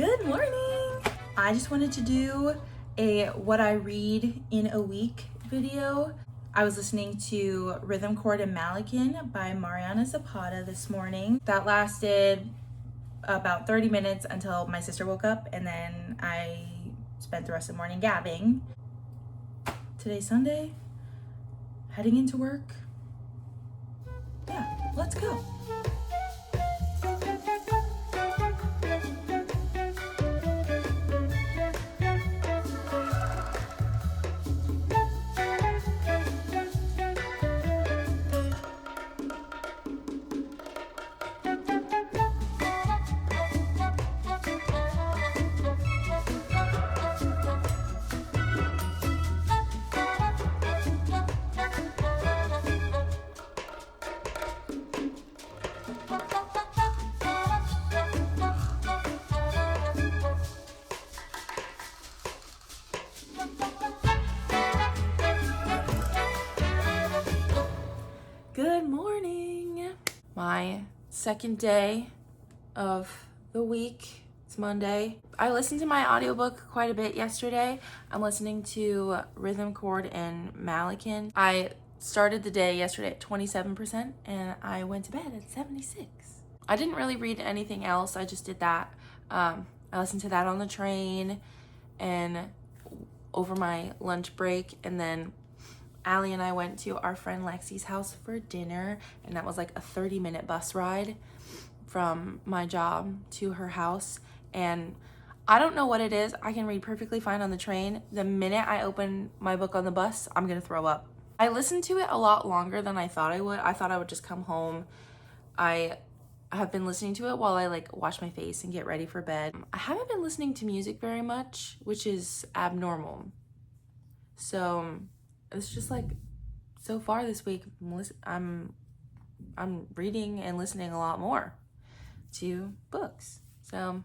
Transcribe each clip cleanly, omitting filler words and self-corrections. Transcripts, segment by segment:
Good morning! I just wanted to do a what I read in a week video. I was listening to Rhythm Chord and Malikan by Mariana Zapata this morning. That lasted about 30 minutes until my sister woke up, and then I spent the rest of the morning gabbing. Today's Sunday, heading into work. Yeah, let's go. Good morning. My second day of the week. It's Monday. I listened to my audiobook quite a bit yesterday. I'm listening to Rhythm Chord and Malikan. I started the day yesterday at 27% and I went to bed at 76. I didn't really read anything else. I just did that. I listened to that on the train and over my lunch break, and then Allie and I went to our friend Lexi's house for dinner, and that was like a 30-minute bus ride from my job to her house. And I don't know what it is. I can read perfectly fine on the train. The minute I open my book on the bus, I'm gonna throw up. I listened to it a lot longer than I thought I would. I thought I would just come home. I have been listening to it while I like wash my face and get ready for bed. I haven't been listening to music very much, which is abnormal. So it's just like, so far this week, I'm reading and listening a lot more to books. So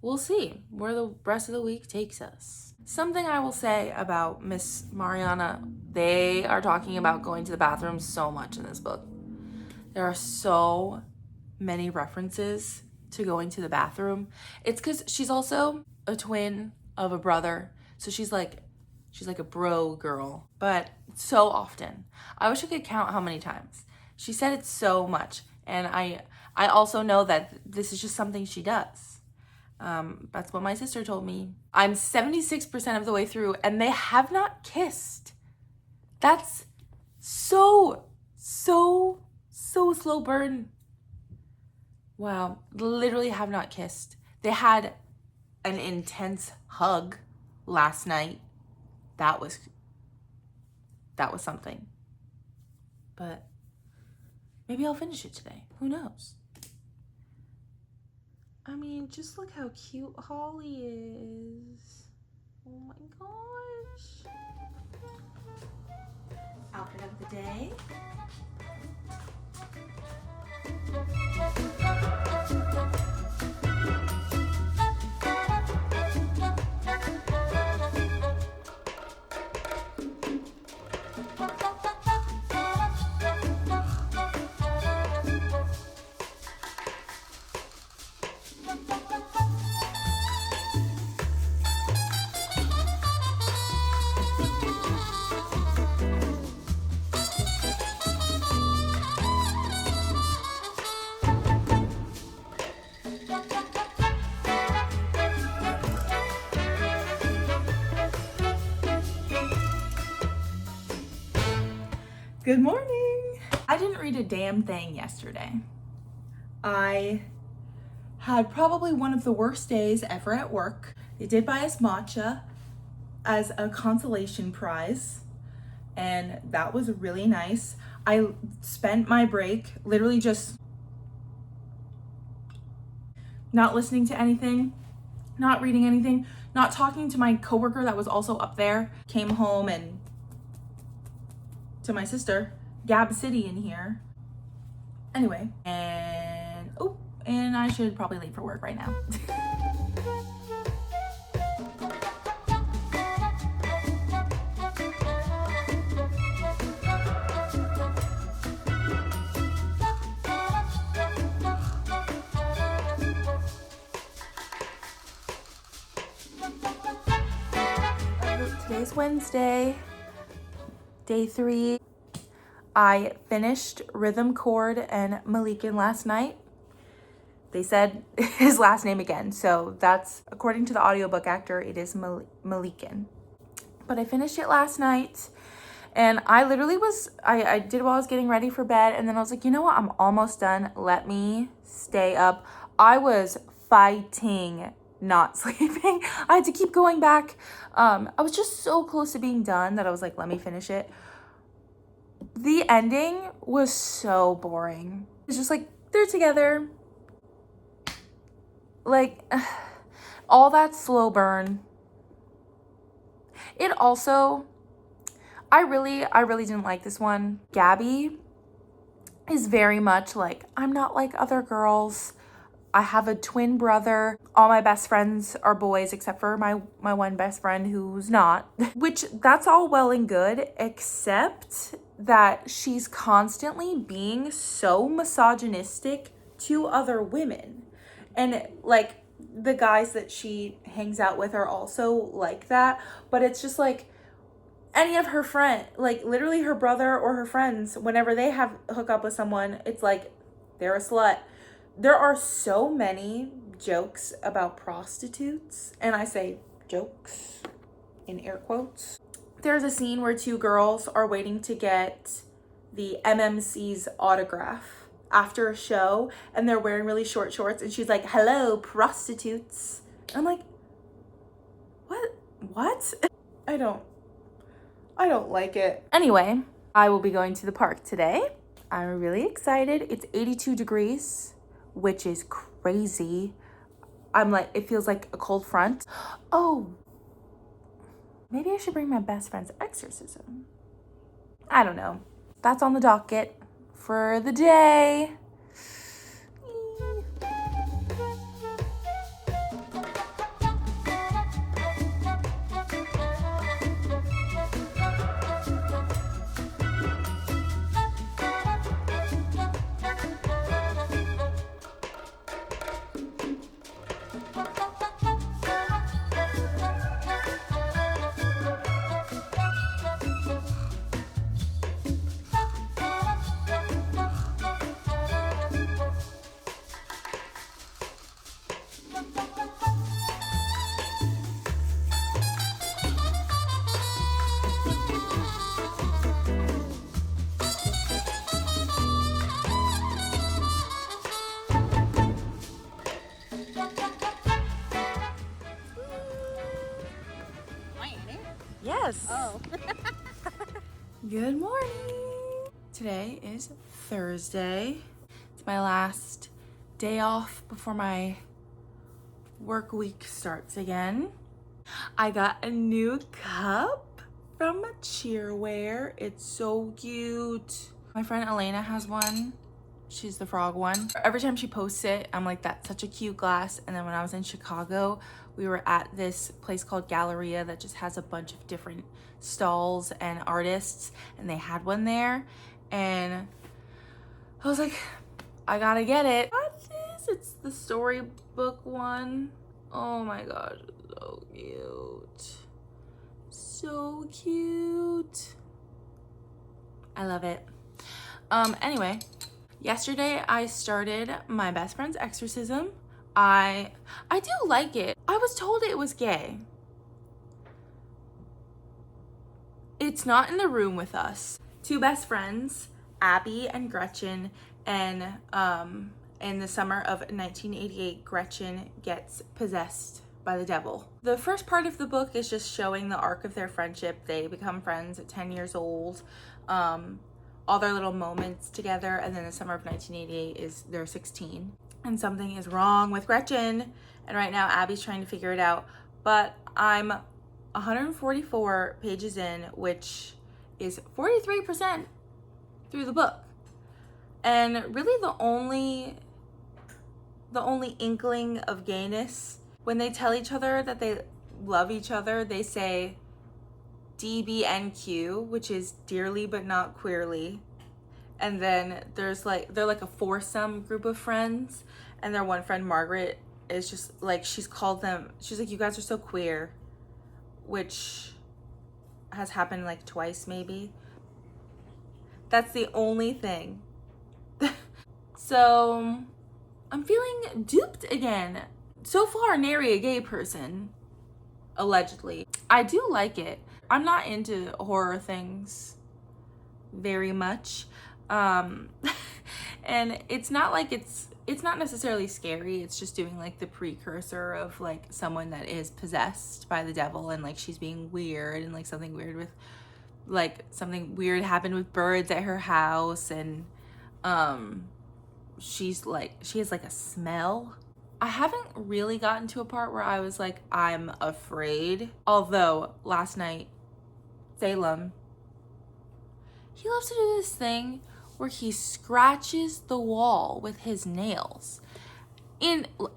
we'll see where the rest of the week takes us. Something I will say about Miss Mariana, they are talking about going to the bathroom so much in this book. There are so many references to going to the bathroom. It's because she's also a twin of a brother. So she's like a bro girl, but so often. I wish I could count how many times. She said it so much, and I also know that this is just something she does. That's what my sister told me. I'm 76% of the way through, and they have not kissed. That's so slow burn. Wow, literally have not kissed. They had an intense hug last night. That was something. But maybe I'll finish it today. Who knows? I mean, just look how cute Holly is. Oh my gosh. Outfit of the day. Good morning. I didn't read a damn thing yesterday. I had probably one of the worst days ever at work. They did buy us matcha as a consolation prize, and that was really nice. I spent my break literally just not listening to anything, not reading anything, not talking to my coworker that was also up there. Came home and to my sister, Gab City in here. Anyway, and I should probably leave for work right now. Today's Wednesday, day 3. I finished Rhythm Chord and Malikin last night. They said his last name again, so that's, according to the audiobook actor, it is Malikin. But I finished it last night, and I literally I did while I was getting ready for bed, and then I was like, you know what, I'm almost done. Let me stay up. I was fighting not sleeping. I had to keep going back. I was just so close to being done that I was like, let me finish it. The ending was so boring. It's just like, they're together. Like, all that slow burn. It also, I really didn't like this one. Gabby is very much like, I'm not like other girls. I have a twin brother. All my best friends are boys except for my one best friend who's not. Which, that's all well and good, except that she's constantly being so misogynistic to other women. And like, the guys that she hangs out with are also like that. But it's just like, any of her friend, like literally her brother or her friends, whenever they have hook up with someone, it's like, they're a slut. There are so many jokes about prostitutes, and I say jokes in air quotes. There's a scene where 2 girls are waiting to get the MMC's autograph after a show, and they're wearing really short shorts, and she's like, hello, prostitutes. I'm like, what? I don't like it. Anyway, I will be going to the park today. I'm really excited. It's 82 degrees. Which is crazy. I'm like, it feels like a cold front. Oh, maybe I should bring my best friend's exorcism. I don't know. That's on the docket for the day. Yes. Oh. Good morning. Today is Thursday. It's my last day off before my work week starts again. I got a new cup from Cheerware. It's so cute. My friend Elena has one. She's the frog one. Every time she posts it, I'm like, that's such a cute glass. And then when I was in Chicago, we were at this place called Galleria that just has a bunch of different stalls and artists, and they had one there. And I was like, I gotta get it. What's this? It's the storybook one. Oh my gosh, so cute. So cute. I love it. Anyway, yesterday I started my best friend's exorcism. I do like it. I was told it was gay. It's not in the room with us. 2 best friends, Abby and Gretchen, and in the summer of 1988, Gretchen gets possessed by the devil. The first part of the book is just showing the arc of their friendship. They become friends at 10 years old. All their little moments together, and then the summer of 1988 is they're 16. And something is wrong with Gretchen, and right now Abby's trying to figure it out. But I'm 144 pages in, which is 43% through the book. And really the only inkling of gayness, when they tell each other that they love each other, they say DBNQ, which is dearly but not queerly. And then there's like, they're like a foursome group of friends, and their one friend Margaret is just like, she's like, you guys are so queer, which has happened like twice maybe. That's the only thing. So I'm feeling duped again. So far, nary a gay person, allegedly. I do like it. I'm not into horror things very much. And it's not like it's not necessarily scary. It's just doing like the precursor of like someone that is possessed by the devil, and like she's being weird, and like something weird happened with birds at her house, and she has like a smell. I haven't really gotten to a part where I was like, I'm afraid. Although last night, Salem, he loves to do this thing where he scratches the wall with his nails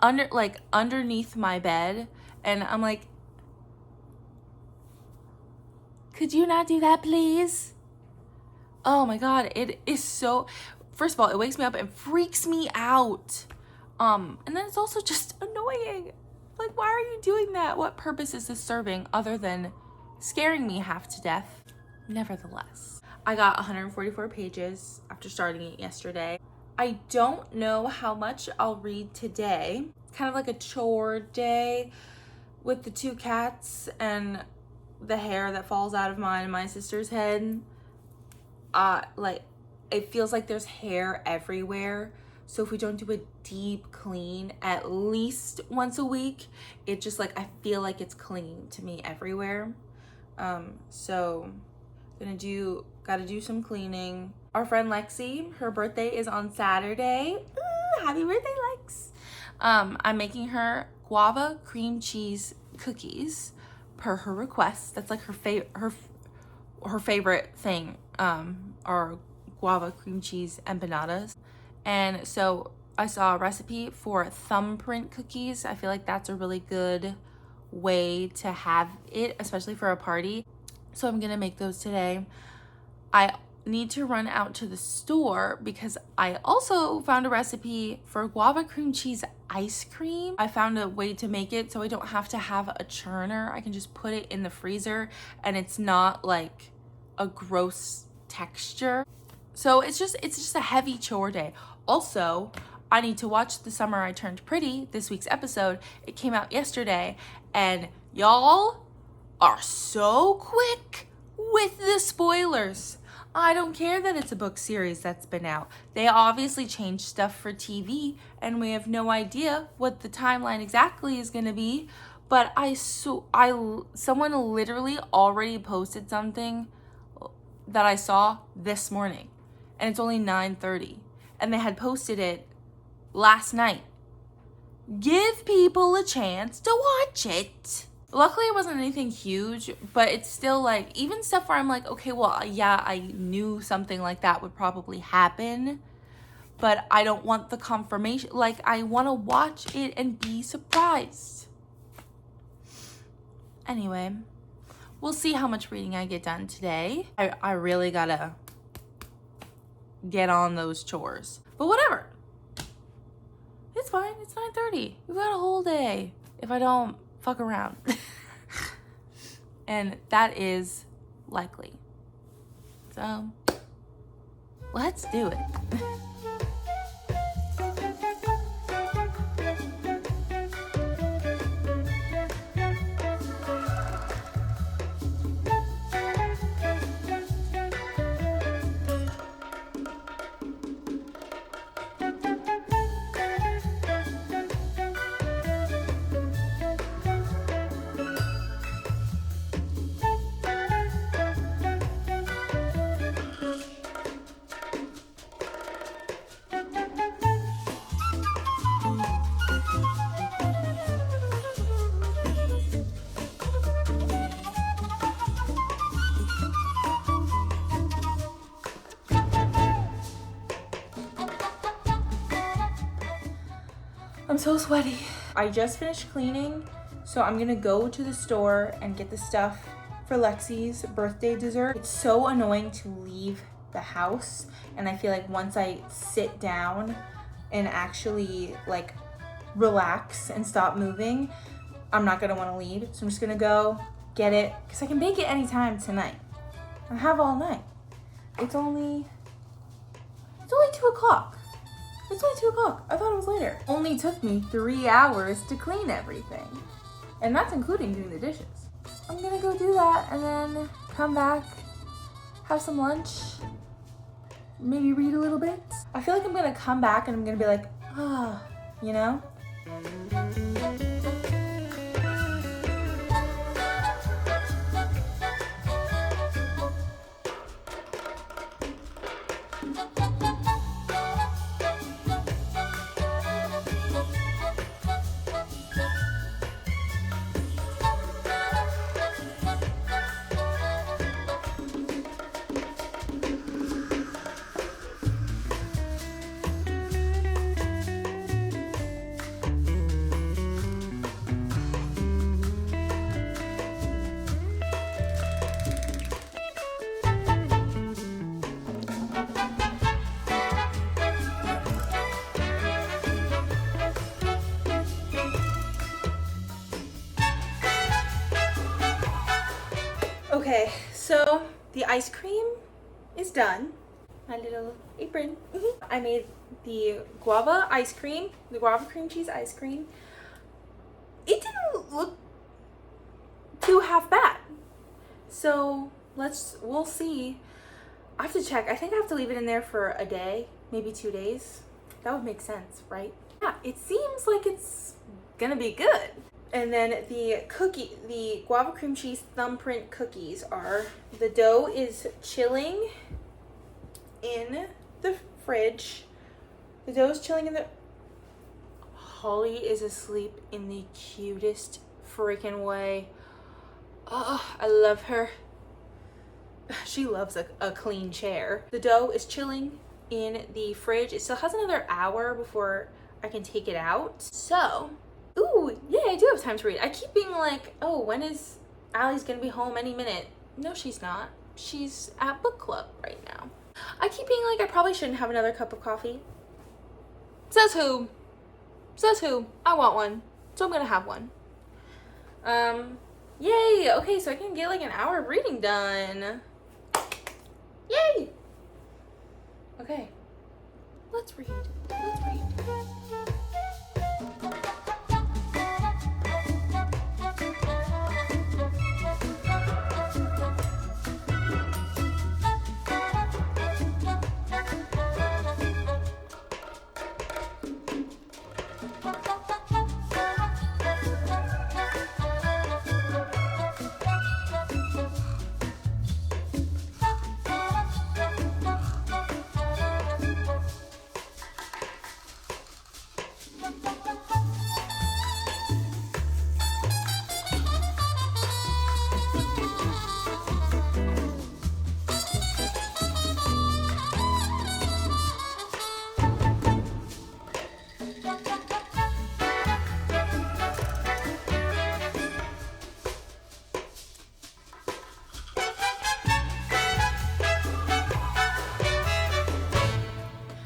underneath my bed, and I'm like, could you not do that, please? Oh my God, it is so, first of all, it wakes me up and freaks me out. And then it's also just annoying. Like, why are you doing that? What purpose is this serving other than scaring me half to death? Nevertheless, I got 144 pages after starting it yesterday. I don't know how much I'll read today. It's kind of like a chore day with the 2 cats and the hair that falls out of mine and my sister's head. Like, it feels like there's hair everywhere. So if we don't do a deep clean at least once a week, it just like, I feel like it's clinging to me everywhere. So gotta do some cleaning. Our friend Lexi, her birthday is on Saturday. Ooh, happy birthday, Lex. I'm making her guava cream cheese cookies per her request. That's like her favorite thing, are guava cream cheese empanadas. And so I saw a recipe for thumbprint cookies. I feel like that's a really good way to have it, especially for a party. So I'm gonna make those today. I need to run out to the store because I also found a recipe for guava cream cheese ice cream. I found a way to make it so I don't have to have a churner. I can just put it in the freezer and it's not like a gross texture. So it's just a heavy chore day. Also, I need to watch The Summer I Turned Pretty, this week's episode. It came out yesterday, and y'all are so quick with the spoilers. I don't care that it's a book series that's been out. They obviously changed stuff for TV, and we have no idea what the timeline exactly is going to be. But someone literally already posted something that I saw this morning, and it's only 9:30, and they had posted it last night. Give people a chance to watch it. Luckily, it wasn't anything huge, but it's still like, even stuff where I'm like, okay, well, yeah, I knew something like that would probably happen, but I don't want the confirmation. Like, I want to watch it and be surprised. Anyway, we'll see how much reading I get done today. I really gotta get on those chores, but whatever. It's fine. It's 9:30. We've got a whole day if I don't fuck around. And that is likely. So let's do it. I'm so sweaty. I just finished cleaning, so I'm gonna go to the store and get the stuff for Lexi's birthday dessert. It's so annoying to leave the house, and I feel like once I sit down and actually like relax and stop moving, I'm not gonna wanna leave. So I'm just gonna go get it, because I can bake it anytime tonight. I have all night. It's only 2 o'clock. It's only 2 o'clock. I thought it was later. Only took me 3 hours to clean everything. And that's including doing the dishes. I'm gonna go do that and then come back, have some lunch, maybe read a little bit. I feel like I'm gonna come back and I'm gonna be like, you know? Okay, so the ice cream is done. My little apron. I made the guava ice cream, the guava cream cheese ice cream. It didn't look too half bad. So we'll see. I have to check. I think I have to leave it in there for a day, maybe 2 days. That would make sense, right? Yeah, it seems like it's gonna be good. And then the guava cream cheese thumbprint cookies the dough is chilling in the fridge. The dough is chilling in the... Holly is asleep in the cutest freaking way. Oh, I love her. She loves a clean chair. The dough is chilling in the fridge. It still has another hour before I can take it out. So... Ooh, yeah, I do have time to read. I keep being like, oh, when is Allie's gonna be home any minute? No, she's not. She's at book club right now. I keep being like, I probably shouldn't have another cup of coffee. Says who? Says who? I want one. So I'm gonna have one. Yay! Okay, so I can get like an hour of reading done. Yay! Okay. Let's read. Let's read.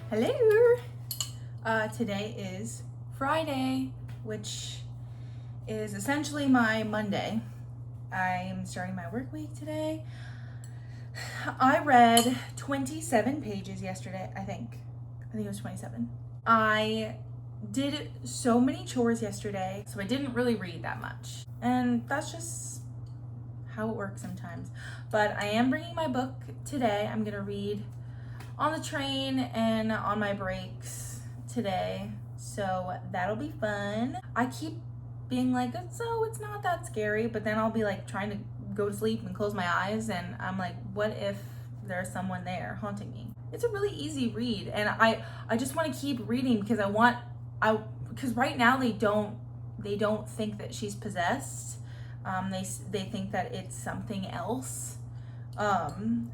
Hello! Today is Friday, which is essentially my Monday. I'm starting my work week today. I read 27 pages yesterday, I think it was 27. I did so many chores yesterday, so I didn't really read that much. And that's just how it works sometimes. But I am bringing my book today. I'm gonna read on the train and on my breaks today, so that'll be fun. I keep being like, so it's not that scary, but then I'll be like trying to go to sleep and close my eyes, and I'm like, what if there's someone there haunting me? It's a really easy read, and I just want to keep reading because because right now they don't think that she's possessed. They think that it's something else.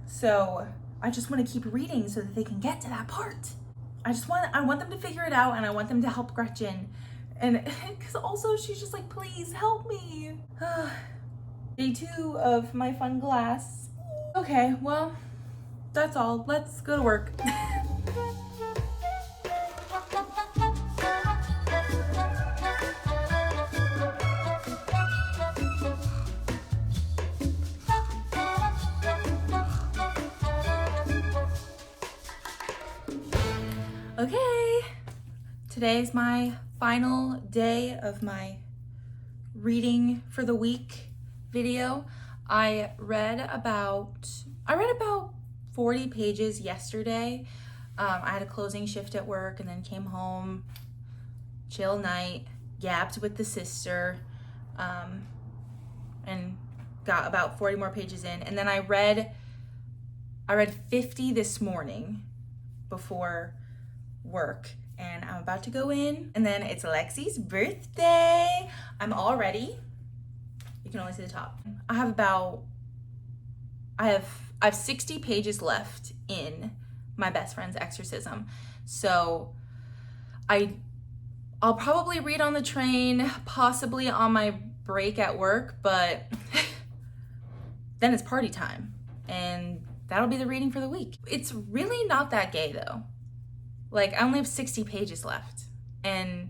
So I just want to keep reading so that they can get to that part. I want them to figure it out, and I want them to help Gretchen. And because also she's just like, please help me. Day 2 of my fun glass. Okay, well, that's all. Let's go to work. Okay, today's my final day of my reading for the week video. I read about 40 pages yesterday. I had a closing shift at work and then came home, chill night, gapped with the sister, and got about 40 more pages in. And then I read 50 this morning before work, and I'm about to go in, and then it's Lexi's birthday. I'm all ready. You can only see the top. I have 60 pages left in my best friend's exorcism. So I'll probably read on the train, possibly on my break at work, but then it's party time, and that'll be the reading for the week. It's really not that gay though. Like, I only have 60 pages left, and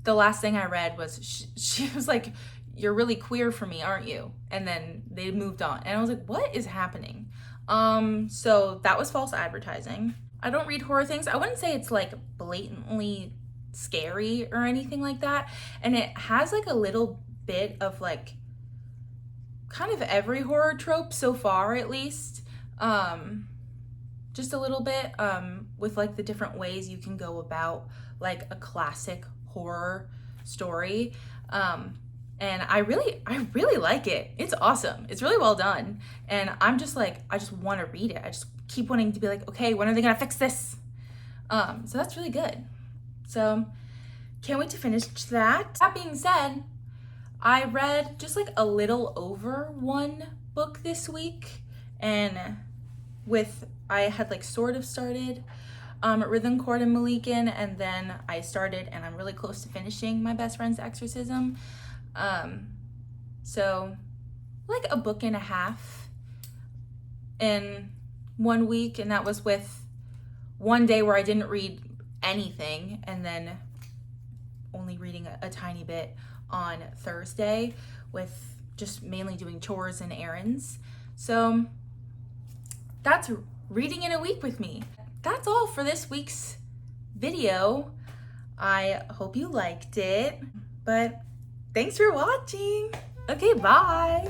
the last thing I read was she was like, "You're really queer for me, aren't you?" And then they moved on, and I was like, what is happening? So that was false advertising. I don't read horror things. I wouldn't say it's like blatantly scary or anything like that, and it has like a little bit of like kind of every horror trope so far, at least. Just a little bit, with like the different ways you can go about like a classic horror story. And I really like it. It's awesome. It's really well done. And I'm just like, I just want to read it. I just keep wanting to be like, okay, when are they gonna fix this? So that's really good. So can't wait to finish that. That being said, I read just like a little over one book this week, and I had like sort of started Rhythm Chord and Malikan, and then I started, and I'm really close to finishing my best friend's exorcism. So like a book and a half in 1 week, and that was with one day where I didn't read anything, and then only reading a tiny bit on Thursday, with just mainly doing chores and errands. So that's reading in a week with me. That's all for this week's video. I hope you liked it, but thanks for watching. Okay, bye.